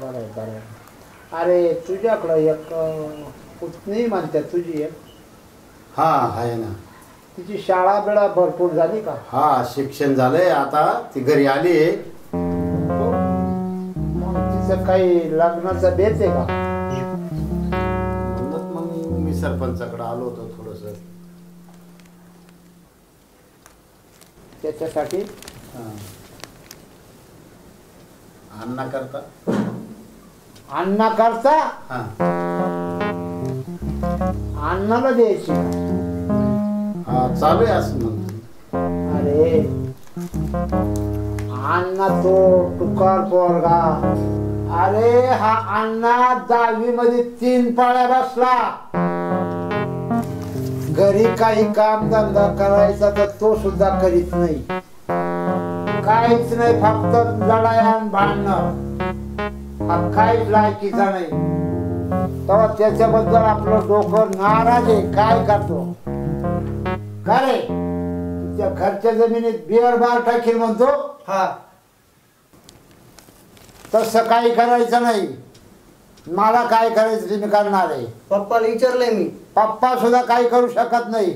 बरं आहे बरं आहे. अरे तुझ्याकडं एक पुतणी म्हणते तुझी एक. हा आहे ना. तिची शाळा बिळा भरपूर झाली का? हा शिक्षण झालंय आता ती घरी आली. मग तिचं काही लग्नाचं बेत आहे का? म्हणूनच मग मी सरपंचाकडे आलो होतो थोडस त्याच्यासाठी. अण्णा करता. अण्णा करता? हा अण्णाला द्यायची. हा चालू आहे असं म्हणतो. अरे अण्णा तो टुकार पोरगा. अरे हा अण्णा 10वी मध्ये 3 पाळ्या बसला. घरी काही काम धंदा करायचा तर तो सुद्धा करीत नाही. काहीच नाही फक्त लढाई आणि भांडणं. हा काहीच लायकीचा नाही. तेव्हा त्याच्याबद्दल आपलं डोकं नाराज आहे. काय करतो का रे? त्या घरच्या जमिनीत बिअर बार टाकील म्हणतो. हा तसं काही करायचं नाही. मला काय करायचं ते मी करणार आहे. पप्पाला विचारलंय मी. पप्पा सुद्धा काही करू शकत नाही.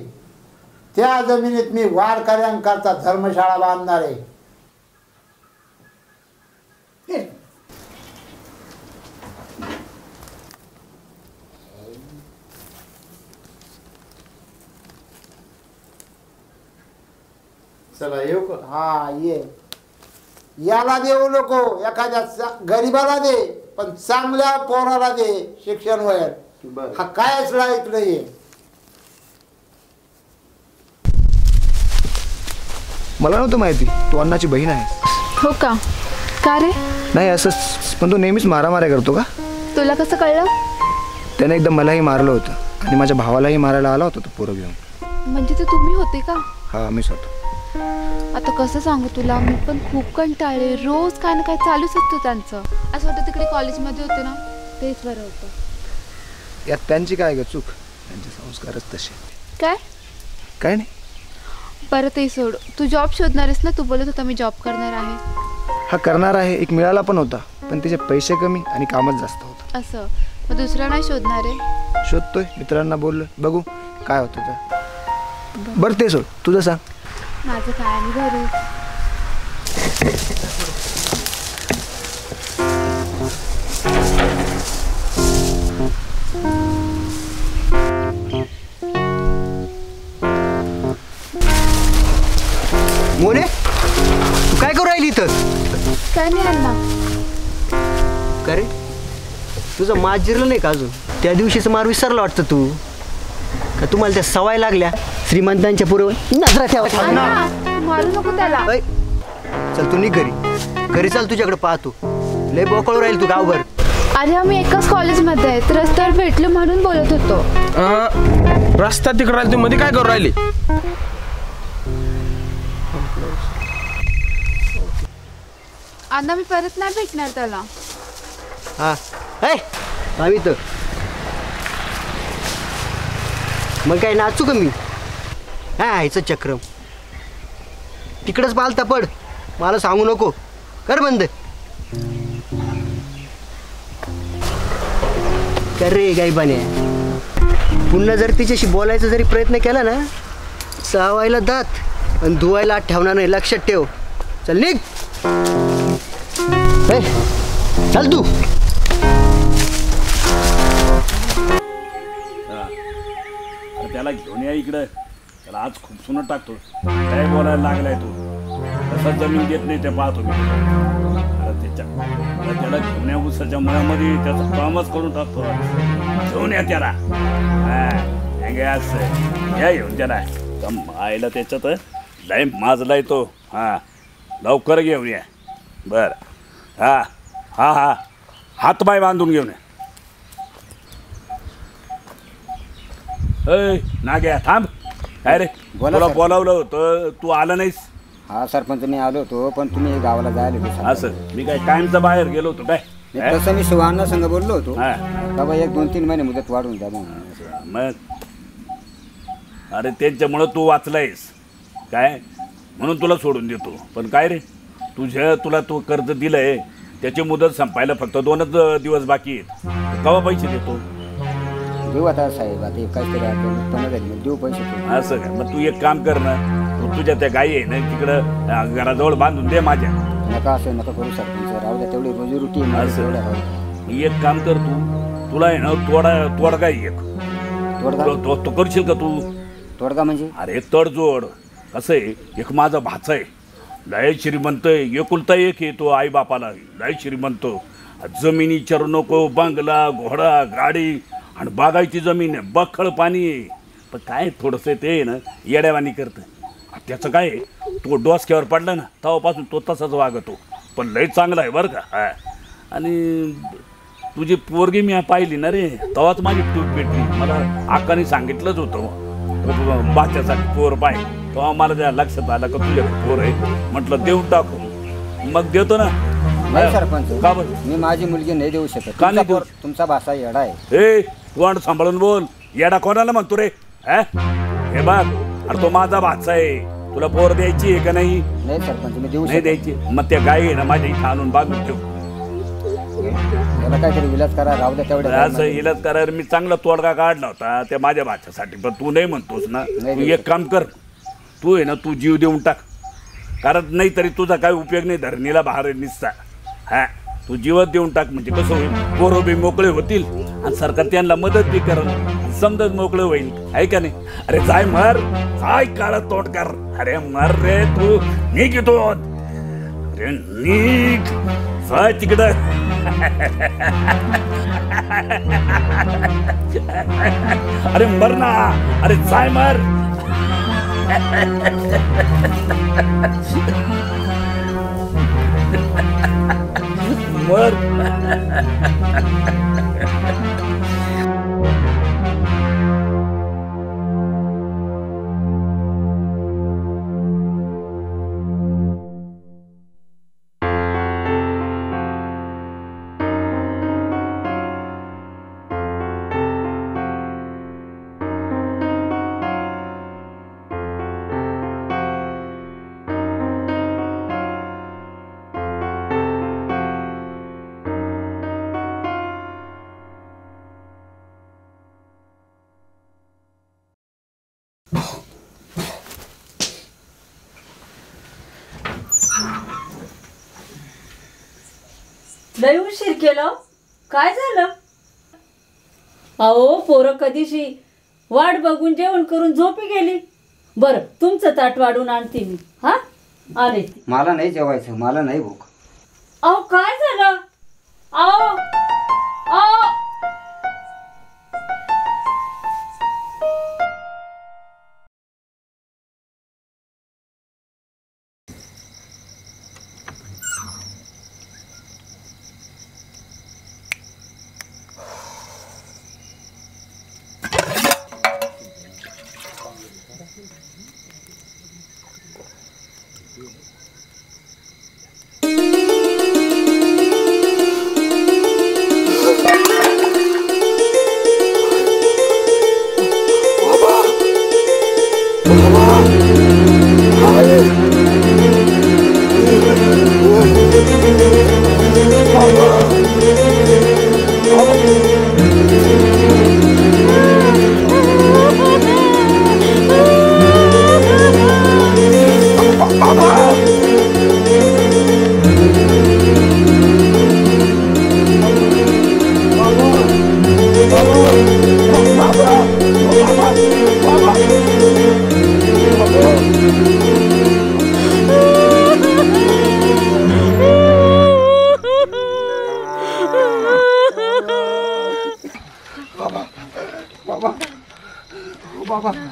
त्या जमिनीत मी वारकऱ्यांकरता धर्मशाळा बांधणार आहे. चला येऊ का? हा ये. याला देऊ नको. एखाद्या गरीबाला दे पण चांगल्या पोराला दे शिक्षण वयर. हा कायच लायक नाहीये. मला नव्हतं माहिती तू अण्णाची बहीण आहे. हो का? का रे? नाही असंच. पण तू नेहमीच मारामाऱ्या करतो का? तुला कसं कळलं? त्याने एकदा मलाही मारलं होतं आणि माझ्या भावालाही मारायला आला होता तो पोरं घेऊन. म्हणजे ते तुम्ही होते का? हा मीच होतो. आता कसं सांगू तुला, मी पण खूप कंटाळले. रोज काय ना काय चालूच असतं त्यांचं. असं वाटतं तिकडे कॉलेजमध्ये होते ना तेच बरं होतं. यात त्यांची काय ग चूक? त्यांचे संस्कारच तसे. काय नाही. बरं ते सोड. तू जॉब शोधणार आहेस ना? तू बोलत होता मी जॉब करणार आहे. हा करणार आहे. एक मिळाला पण होता पण त्याचे पैसे कमी आणि कामच जास्त होतं. असं मग दुसरा नाही शोधणार आहे? शोधतोय. मित्रांना बोललो बघू काय होतं तर. बरं ते सोड. तुझं सांग. माझं काय आणि घरी. मोने तू काय करू राहिली इथं? काय नाही अण्णा. का रे तुझं मास जिरलं नाही का अजून? त्या दिवशीचं मार विसरलं वाटतं तू. का तुम्हाला त्या सवय लागल्या श्रीमंतांच्या पुरं नजरा ठेवा. मारू नको त्याला. चल तू निघ घरी चाल. तुझ्याकडे पाहतो. लय बोकळ राहील तू गावभर. अरे आम्ही एकाच कॉलेजमध्ये आहेत. रस्त्यावर भेटलो म्हणून बोलत होतो. रस्ता तिकडे राहिली तू मध्ये काय करू राहिली? अण्णा मी परत नाही भेटणार त्याला. हा आम्ही तर मग काय नाचू का मी? हा ह्याचं चक्रम तिकडंच पालता पड. मला सांगू नको. कर बंद. कर रे गायबाने. पुन्हा जर तिच्याशी बोलायचा जरी प्रयत्न केला ना चावायला दात आणि धुवायला ठेवणार नाही. लक्षात ठेव. चल निघ. चल तू. त्याला घेऊन या इकडं. त्याला आज खूप सुनं टाकतो. काय बोलायला लागलाय तू? कसा जमीन घेत नाही ते पाहतो मी. त्याला घेऊन या उसाच्या मळ्यामध्ये त्याचं कामच करून टाकतो. घेऊन या त्याला. असं या घेऊन त्याला. आईला त्याच्यात लय माजलाय तो. हा लवकर घेऊन या. बर हा हा हा हातपाय बांधून घेऊन या. नाग्या थांब. काय रे तुला बोलावलं होतं तू आला नाहीस. हा सरपंच मी आलो होतो पण तुम्ही गावाला जायला होते. असं मी काय कायमचा बाहेर गेलो होतो काय? तसं मी सुहाना संघ बोललो होतो बाबा 1-2-3 महिने मुदत वाढून द्या मग. अरे त्यांच्यामुळं तू वाचलायस काय म्हणून तुला सोडून देतो. पण काय रे तुला तू कर्ज दिलंय त्याची मुदत संपायला फक्त 2च दिवस बाकी आहेत. केव्हा पैसे देतो? देऊ आता साहेब आता काहीतरी देऊ पैसे. असं काय? मग तू एक काम कर ना, तू तुझ्या त्या गायी आहे ना तिकडं घराजवळ बांधून दे माझ्या. नका असं नका करू सरपंच, राहू द्या तेवढी रोजी रोटी. असं एक काम कर तुला आहे ना तोडगा एक तो करशील का तू? तोडगा म्हणजे? अरे तडजोड. कसं आहे एक माझा भाचा आहे लय श्रीमंत आहे, एकुलता एक आहे तो आई बापाला लय श्रीमंत. जमिनी विचारू नको, बंगला घोडा गाडी आणि बागायची जमीन आहे, बखळ पाणी आहे. पण काय थोडंसं ते ना येड्यावानी करतं. त्याचं काय तो डोसक्यावर पडला ना तेव्हापासून तो तसाच वागतो. पण लय चांगला आहे बरं का. आणि तुझी पोरगी मी पाहिली ना रे तेव्हाच माझी टूप भेटली. मला आकाने सांगितलंच होतं बाच्यासाठी पोर पाय. तेव्हा मला त्या लक्षात आलं का तुझ्या पोर आहे. म्हटलं देऊन टाकू. मग देतो ना. नाही सरपंच का बरं? मी माझी मुलगी नाही देऊ शकत. का नाही? तुमचा भाषा येडा आहे. ए तोंड सांभाळून बोल. येडा कोणाला म्हणतो रे? हे बघ अरे तो माझा भाचा आहे. तुला पोर द्यायची आहे का नाही? नाही सरपंच मी देऊ नाही द्यायची. मग त्या गाई आहे ना माझ्या इथं आणून बांधून ठेव. याला काहीतरी इलाज करा राहू द्या तेवढ्या. असं इलाज करायला मी चांगला तोडगा काढला होता त्या माझ्या भाच्यासाठी. पण तू नाही म्हणतोस ना. तू एक काम कर तू आहे ना तू जीव देऊन टाक. कारण नाही तरी तुझा काही उपयोग नाही धरणीला बाहेर निसता. हा तू जीवच देऊन टाक म्हणजे कसं होईल पोरं बी मोकळे होतील आणि सरकार त्यांना मदत बी करेल. समजच मोकळं होईल आहे का नाही? अरे जाय मर काय काळ तोड कर. अरे मर रे तू निघ तो. अरे निघ जाय तिकडं. अरे मर ना. अरे जाय मर. मर. लय उशीर केलं. काय झालं? अहो पोरं कधीशी वाट बघून जेवण करून झोपी गेली. बरं तुमचं ताट वाढून आणते मी. हा आले. मला नाही जेवायचं, मला नाही भूक. अहो काय झालं? अहो अहो बाबा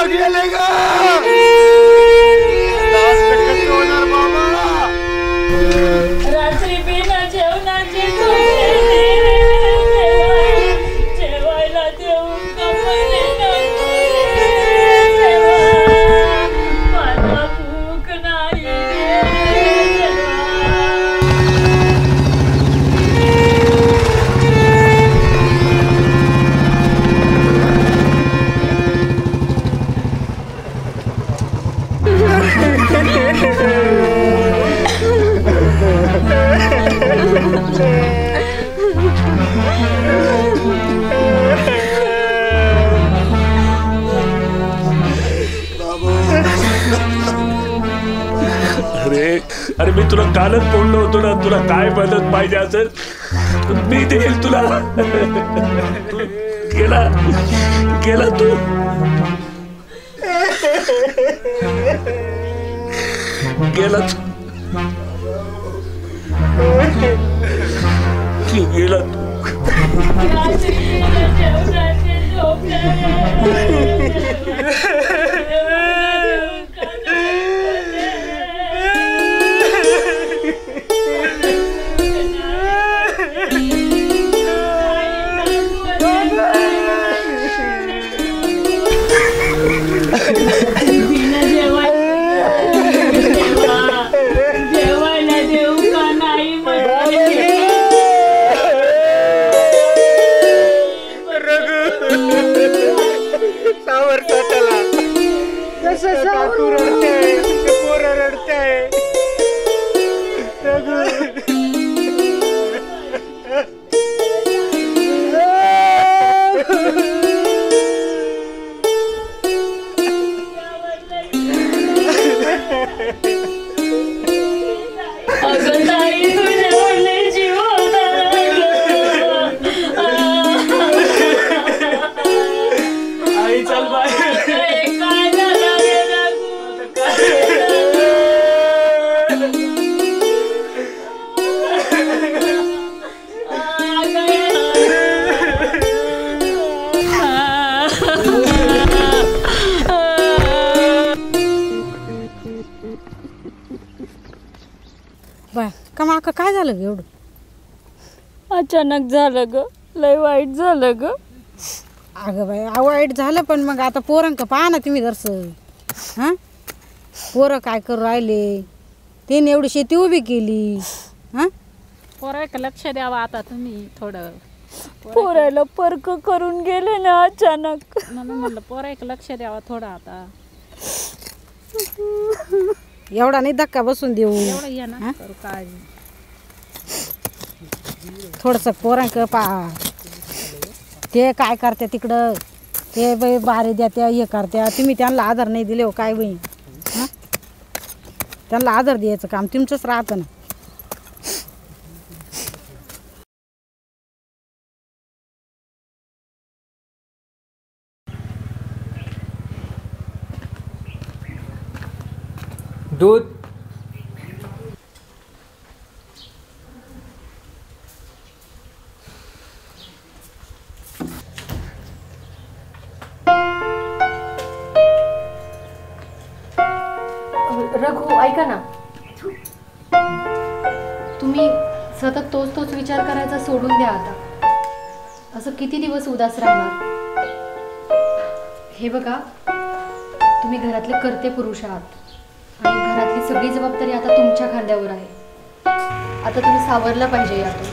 गेले ग रात्री बिना जेवणाची जेवायला देऊ कपडे मला भूक नाही अरे मी तुला कालच बोललो होतो ना, तुला काय मदत पाहिजे असेल मी देईल तुला. गेला गेला तू गेला गेला जेवायला देऊ का नाही सावर त्याला कसं काकू रडते पोरं रडते अगं ताई तुझ्या जीव आई चल बाय. काय झालं रे बाय का माका काय झालं ग एवढं? अचानक झालं ग, लय वाईट झालं ग. अगं बाई वाईट झालं पण मग आता पोरांक पहा ना तुम्ही जरसं. हां पोरं काय करू राहिले, तिने एवढी शेती उभी केली. हां पोरायला लक्ष द्यावा आता तुम्ही थोडं. पोरायला पर्क करून गेले ना अचानक, म्हणून म्हणलं पोरायला लक्ष द्यावा थोडं आता. एवढा नाही धक्का बसून देऊ. एवढं ये ना करू काळजी. थोडंसं पोरांक पहा, ते काय करते तिकडं, ते बाई बारे द्या हे करत्या. तुम्ही त्यांना आधार नाही दिले हो काय बाई. हां त्यांना आधार द्यायचं काम तुमचंच राहतं ना. दूध रघु ऐका ना, तुम्ही सतत तोच विचार करायचा सोडून द्या आता. असं किती दिवस उदास राहणार. हे बघा, तुम्ही घरातले कर्ते पुरुष आहात आणि घरातली सगळी जबाबदारी आता तुमच्या खांद्यावर आहे. आता तुम्ही सावरला पाहिजे यातून.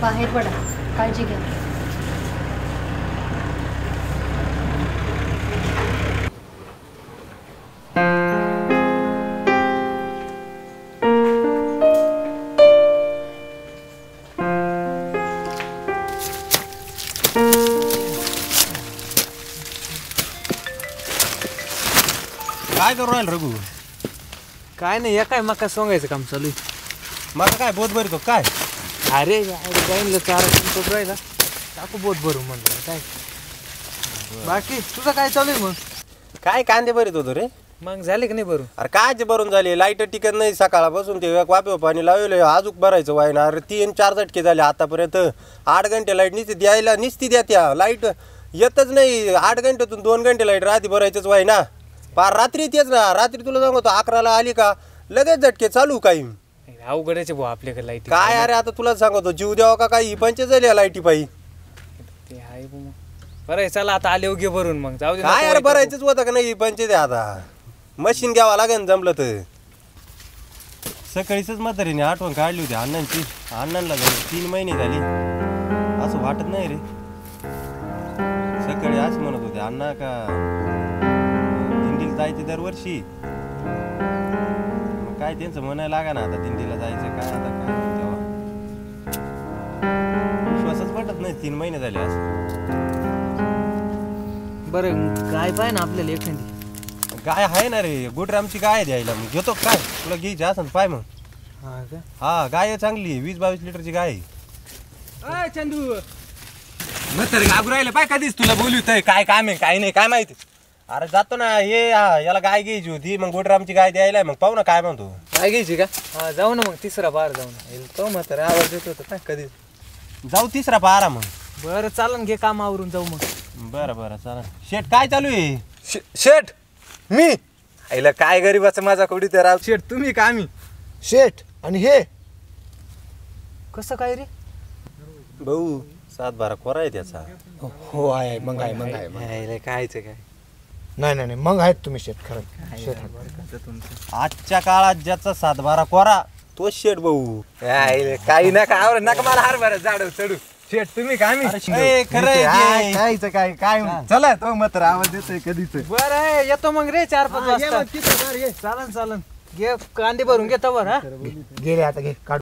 बाहेर पडा, काळजी घ्या. काय करू राहील रघु? काय नाही, या काय मका सोंगायचं काम चालू आहे. मका काय बोध भरतो काय? अरे गाईनला चारा करून राहिला, टाकू बोट भरू म्हणलं. काय बाकी तुझं काय चालू आहे मग? काय कांदे भरीत होतो रे. मग झाले की नाही भरून? अरे काय भरून झाले, लाईट टिकत नाही. सकाळपासून ते वापे पाणी लावले, अजून भरायचं वाईना. अरे 3-4 झटके झाले आतापर्यंत. 8 घंटे लाईट निस्ती द्यायला निस्ती द्या. त्या लाईट येतच नाही. 8 घंट्यातून 2 घंटे लाईट राहते भरायचंच व्हाय ना. पार रात्री तेच ना. रात्री तुला सांगतो 11ला आली का लगेच झटके चालू. काही अवघडच भाऊ आपल्याकडे लाईट. काय अरे आता तुला सांगतो जीव द्यावा का काही पंच झाली लाईटी पायी. ते आहे बरं चला आता आले घे भरून मग जाऊ दे. काय अरे भरायचंच होतं का नाही पंच द्या. आता मशीन घ्यावा लागेल जमलं तर. सकाळीच म्हातारीने आठवण काढली होती अण्णांची. अण्णांना झाली 3 महिने झाली. असं वाटत नाही रे. सकाळी असं म्हणत होते अण्णा का दिंडीला जायचे दरवर्षी. मग काय त्यांचं म्हणायला लागा ना आता दिंडीला जायचं काय आता काय तेव्हा विश्वासच पटत नाही. 3 महिने झाले असं. बरं गाय पाय ना आपल्याला एखादी. गाय आहे ना रे. गुटरामची गाय द्यायला मग घेतो काय तुला घ्यायची असं पाय मग. हा गाय चांगली 20-22 लिटरची गाय. चंदू म्हातारे घाबरू राहिलं पाय कधीच तुला बोलवतोय. काय काम आहे काय नाही काय माहिती. अरे जातो ना हे याला गाय घ्यायची होती मग गुटरामची गाय द्यायला. मग पाहू ना काय म्हणतो. काय घ्यायची का? हा जाऊ ना मग तिसरा बार जाऊ ना. तो म्हातारे आवाज देत होता काय कधी. जाऊ तिसरा पारा मग. बरं चालन घे काम आवरून जाऊ मग. बरं चालन. शेठ काय चालू आहे? शेठ मी आईला काय गरीबाचं माझा कोडी ते राव. शेठ तुम्ही का आम्ही? शेठ आणि हे कसं काय रे भाऊ 7-12 कोरा आहे त्याचा. हो आहे मग आहे कायचं काय. नाही मग आहेत तुम्ही शेठ. खरं शेठ आजच्या काळात ज्याचा 7-12 कोरा तो शेठ भाऊ. काही नका आवड नका मला हरभरा झाड चढू. शेठ तुम्ही का आम्ही? कायचं काय काय चला तो मात्र आवाज देतोय कधीच. बरं येतो मग रे 4-5 वाजता. चालन घे कांदे भरून घे तवर. हा गेले आता घे काढ.